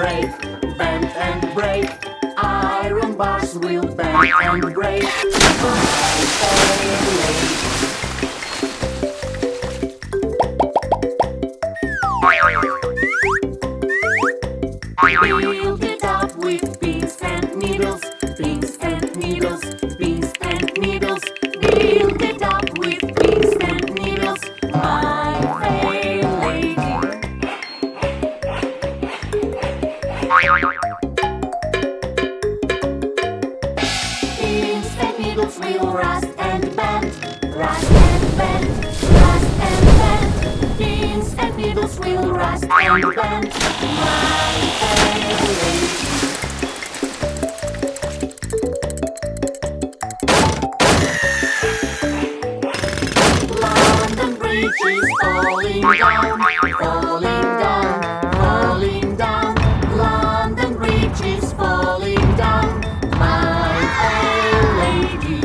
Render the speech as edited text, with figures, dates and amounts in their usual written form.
break, bend and break. Iron bars will bend and break. Build it up with pins and needles, pins and needles, pins and needles. Build it up with pins and needles, my fair lady. Pins and needles will rust and bend, rust and bend, rust and bend. Pins and needles will rust and bend, my fair lady. London Bridge is falling down, falling down, falling down. London Bridge is falling down, my fair lady.